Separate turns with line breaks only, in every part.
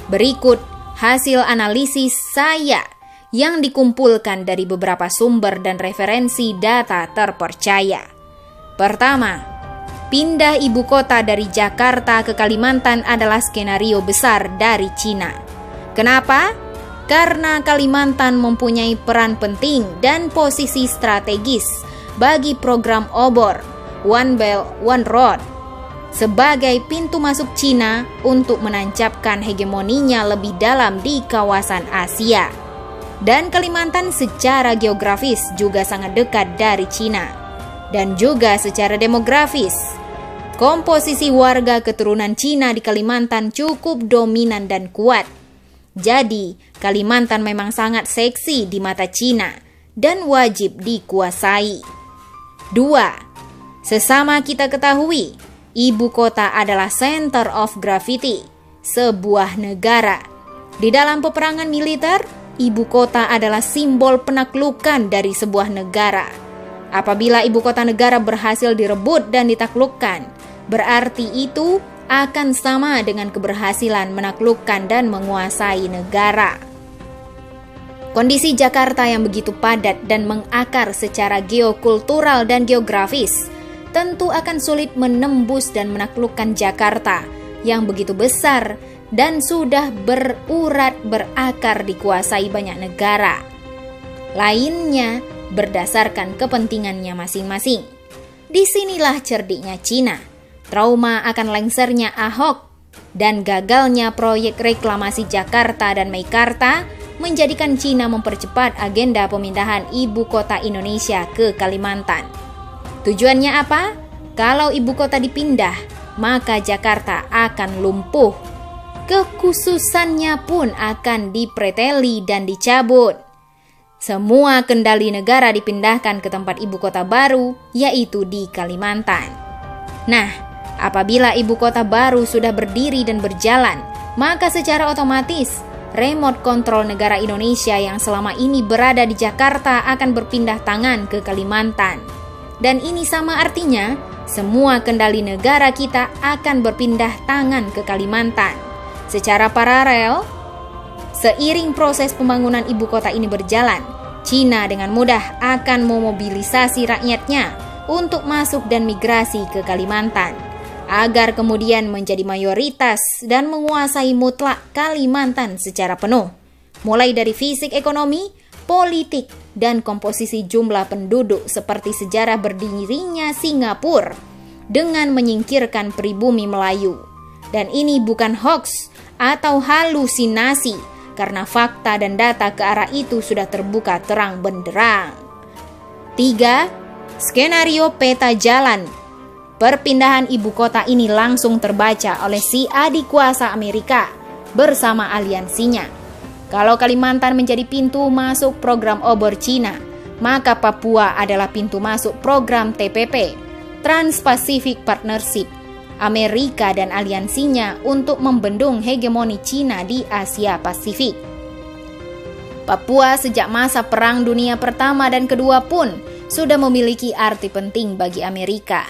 Berikut hasil analisis saya yang dikumpulkan dari beberapa sumber dan referensi data terpercaya. Pertama, pindah ibu kota dari Jakarta ke Kalimantan adalah skenario besar dari Cina. Kenapa? Karena Kalimantan mempunyai peran penting dan posisi strategis bagi program obor One Belt One Road sebagai pintu masuk Cina untuk menancapkan hegemoninya lebih dalam di kawasan Asia. Dan Kalimantan secara geografis juga sangat dekat dari Cina. Dan juga secara demografis, komposisi warga keturunan Cina di Kalimantan cukup dominan dan kuat. Jadi, Kalimantan memang sangat seksi di mata Cina dan wajib dikuasai. 2. Sesama kita ketahui, ibu kota adalah center of gravity sebuah negara. Di dalam peperangan militer, ibu kota adalah simbol penaklukan dari sebuah negara. Apabila ibu kota negara berhasil direbut dan ditaklukkan, berarti itu akan sama dengan keberhasilan menaklukkan dan menguasai negara. Kondisi Jakarta yang begitu padat dan mengakar secara geokultural dan geografis tentu akan sulit menembus dan menaklukkan Jakarta yang begitu besar dan sudah berurat berakar dikuasai banyak negara lainnya berdasarkan kepentingannya masing-masing. Disinilah cerdiknya Cina. Trauma akan lengsernya Ahok dan gagalnya proyek reklamasi Jakarta dan Meikarta menjadikan Cina mempercepat agenda pemindahan ibu kota Indonesia ke Kalimantan. Tujuannya apa? Kalau ibu kota dipindah, maka Jakarta akan lumpuh. Kekhususannya pun akan dipreteli dan dicabut. Semua kendali negara dipindahkan ke tempat ibu kota baru, yaitu di Kalimantan. Nah, apabila ibu kota baru sudah berdiri dan berjalan, maka secara otomatis remote kontrol negara Indonesia yang selama ini berada di Jakarta akan berpindah tangan ke Kalimantan. Dan ini sama artinya, semua kendali negara kita akan berpindah tangan ke Kalimantan. Secara paralel, seiring proses pembangunan ibu kota ini berjalan, Cina dengan mudah akan memobilisasi rakyatnya untuk masuk dan migrasi ke Kalimantan, agar kemudian menjadi mayoritas dan menguasai mutlak Kalimantan secara penuh, mulai dari fisik ekonomi, politik, dan komposisi jumlah penduduk seperti sejarah berdirinya Singapura dengan menyingkirkan pribumi Melayu. Dan ini bukan hoax atau halusinasi, karena fakta dan data ke arah itu sudah terbuka terang benderang. 3. Skenario peta jalan perpindahan ibu kota ini langsung terbaca oleh si adik kuasa Amerika bersama aliansinya. Kalau Kalimantan menjadi pintu masuk program obor Cina, maka Papua adalah pintu masuk program TPP, Trans-Pacific Partnership, Amerika dan aliansinya untuk membendung hegemoni Cina di Asia Pasifik. Papua sejak masa Perang Dunia Pertama dan Kedua pun sudah memiliki arti penting bagi Amerika.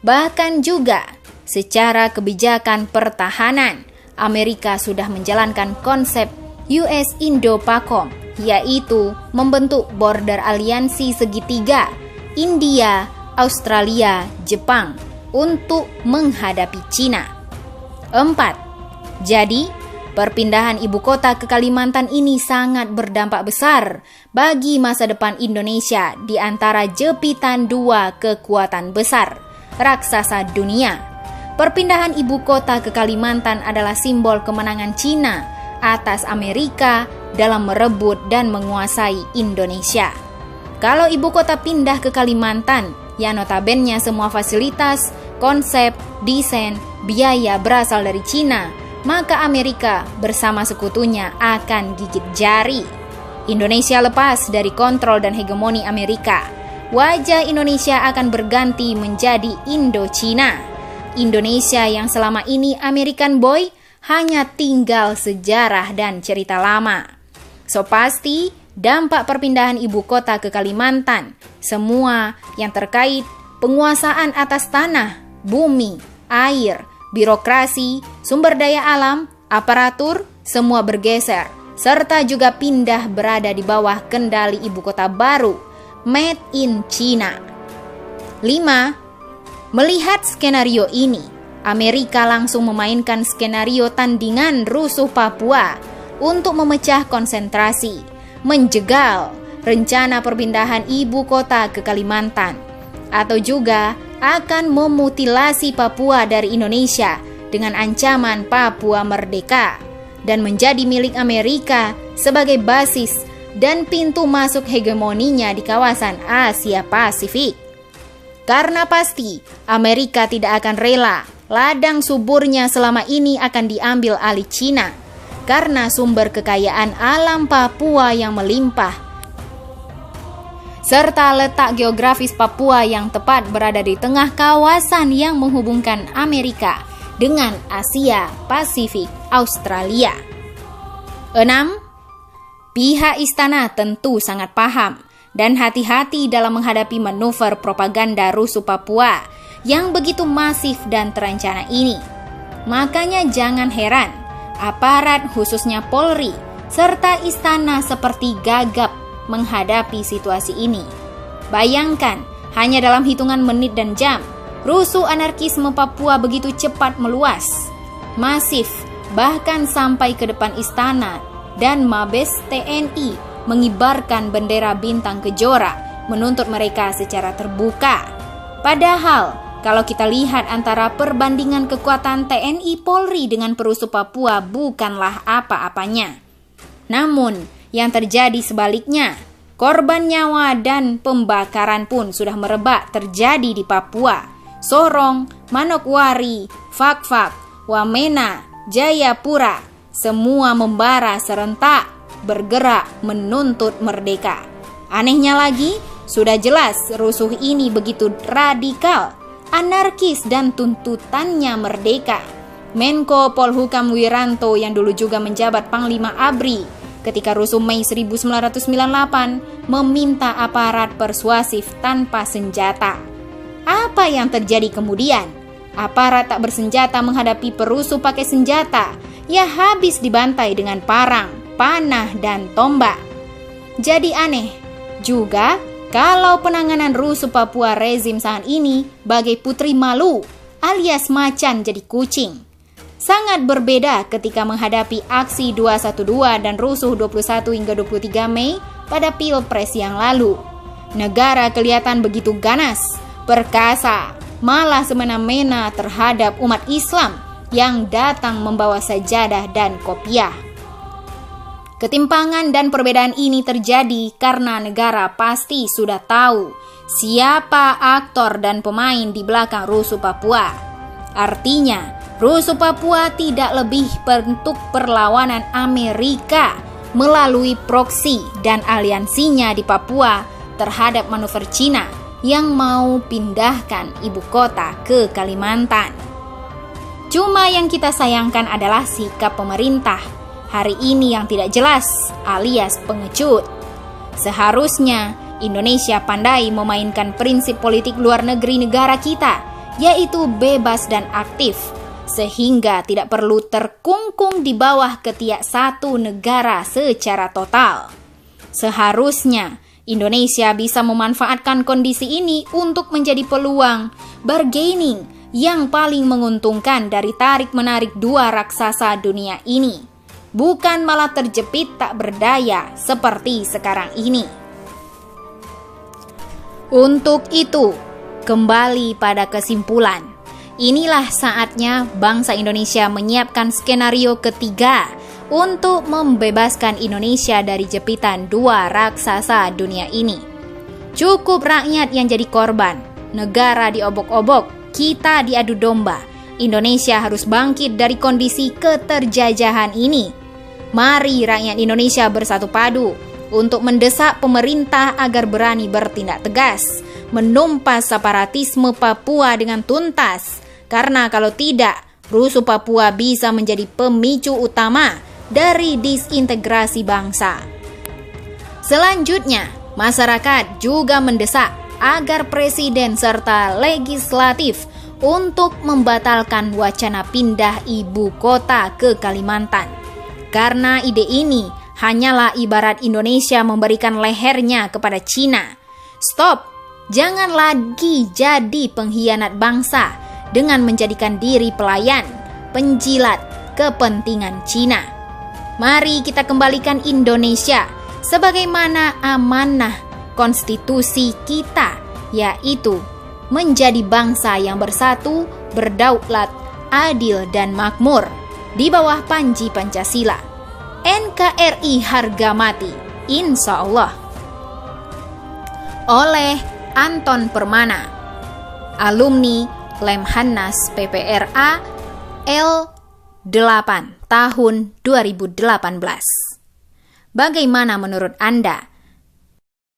Bahkan juga secara kebijakan pertahanan, Amerika sudah menjalankan konsep US Indo-PACOM, yaitu membentuk border aliansi segitiga India, Australia, Jepang untuk menghadapi Cina. 4. Jadi, perpindahan ibu kota ke Kalimantan ini sangat berdampak besar bagi masa depan Indonesia di antara jepitan dua kekuatan besar raksasa dunia. Perpindahan ibu kota ke Kalimantan adalah simbol kemenangan Cina atas Amerika dalam merebut dan menguasai Indonesia. Kalau ibu kota pindah ke Kalimantan, yang notabene semua fasilitas, konsep, desain, biaya berasal dari Cina, maka Amerika bersama sekutunya akan gigit jari. Indonesia lepas dari kontrol dan hegemoni Amerika. Wajah Indonesia akan berganti menjadi Indo-Cina. Indonesia yang selama ini American boy hanya tinggal sejarah dan cerita lama. So pasti dampak perpindahan ibu kota ke Kalimantan, semua yang terkait penguasaan atas tanah, bumi, air, birokrasi, sumber daya alam, Aparatur semua bergeser, serta juga pindah berada di bawah kendali ibu kota baru, made in China. 5. Melihat skenario ini, Amerika langsung memainkan skenario tandingan rusuh Papua untuk memecah konsentrasi, menjegal rencana perpindahan ibu kota ke Kalimantan, atau juga akan memutilasi Papua dari Indonesia dengan ancaman Papua merdeka dan menjadi milik Amerika sebagai basis dan pintu masuk hegemoninya di kawasan Asia Pasifik. Karena pasti Amerika tidak akan rela ladang suburnya selama ini akan diambil alih Cina karena sumber kekayaan alam Papua yang melimpah serta letak geografis Papua yang tepat berada di tengah kawasan yang menghubungkan Amerika dengan Asia Pasifik Australia. 6. Pihak istana tentu sangat paham dan hati-hati dalam menghadapi manuver propaganda rusuh Papua yang begitu masif dan terencana ini. Makanya jangan heran, aparat khususnya Polri serta istana seperti gagap menghadapi situasi ini. Bayangkan, hanya dalam hitungan menit dan jam, rusuh anarkisme Papua begitu cepat meluas, masif, bahkan sampai ke depan istana dan Mabes TNI mengibarkan bendera bintang kejora menuntut mereka secara terbuka. Padahal, kalau kita lihat antara perbandingan kekuatan TNI Polri dengan perusuh Papua bukanlah apa-apanya. Namun, yang terjadi sebaliknya, korban nyawa dan pembakaran pun sudah merebak terjadi di Papua. Sorong, Manokwari, Fakfak, Wamena, Jayapura, semua membara serentak bergerak menuntut merdeka. Anehnya lagi, sudah jelas rusuh ini begitu radikal, anarkis dan tuntutannya merdeka. Menko Polhukam Wiranto yang dulu juga menjabat Panglima ABRI ketika rusuh Mei 1998 meminta aparat persuasif tanpa senjata. Apa yang terjadi kemudian? Aparat tak bersenjata menghadapi perusuh pakai senjata, ya habis dibantai dengan parang, panah, dan tombak. Jadi aneh juga kalau penanganan rusuh Papua rezim saat ini bagai putri malu alias macan jadi kucing. Sangat berbeda ketika menghadapi aksi 212 dan rusuh 21 hingga 23 Mei pada Pilpres yang lalu. Negara kelihatan begitu ganas, perkasa, malah semena-mena terhadap umat Islam yang datang membawa sajadah dan kopiah. Ketimpangan dan perbedaan ini terjadi karena negara pasti sudah tahu siapa aktor dan pemain di belakang rusuh Papua. Artinya, rusuh Papua tidak lebih bentuk perlawanan Amerika melalui proksi dan aliansinya di Papua terhadap manuver Cina yang mau pindahkan ibu kota ke Kalimantan. Cuma yang kita sayangkan adalah sikap pemerintah hari ini yang tidak jelas alias pengecut. Seharusnya Indonesia pandai memainkan prinsip politik luar negeri negara kita, yaitu bebas dan aktif, sehingga tidak perlu terkungkung di bawah ketiak satu negara secara total. Seharusnya Indonesia bisa memanfaatkan kondisi ini untuk menjadi peluang bargaining yang paling menguntungkan dari tarik-menarik dua raksasa dunia ini, bukan malah terjepit tak berdaya seperti sekarang ini. Untuk itu, kembali pada kesimpulan, inilah saatnya bangsa Indonesia menyiapkan skenario ketiga untuk membebaskan Indonesia dari jepitan dua raksasa dunia ini. Cukup rakyat yang jadi korban, negara diobok-obok, kita diadu domba. Indonesia harus bangkit dari kondisi keterjajahan ini. Mari rakyat Indonesia bersatu padu untuk mendesak pemerintah agar berani bertindak tegas, menumpas separatisme Papua dengan tuntas. Karena kalau tidak, rusuh Papua bisa menjadi pemicu utama dari disintegrasi bangsa. Selanjutnya, masyarakat juga mendesak agar presiden serta legislatif untuk membatalkan wacana pindah ibu kota ke Kalimantan. Karena ide ini hanyalah ibarat Indonesia memberikan lehernya kepada Cina. Stop! Jangan lagi jadi pengkhianat bangsa dengan menjadikan diri pelayan, penjilat kepentingan Cina. Mari kita kembalikan Indonesia sebagaimana amanah konstitusi kita, yaitu menjadi bangsa yang bersatu, berdaulat, adil dan makmur di bawah panji Pancasila. NKRI harga mati, insya Allah. Oleh Anton Permana, alumni Lemhanas PPRA L8 tahun 2018. Bagaimana menurut Anda?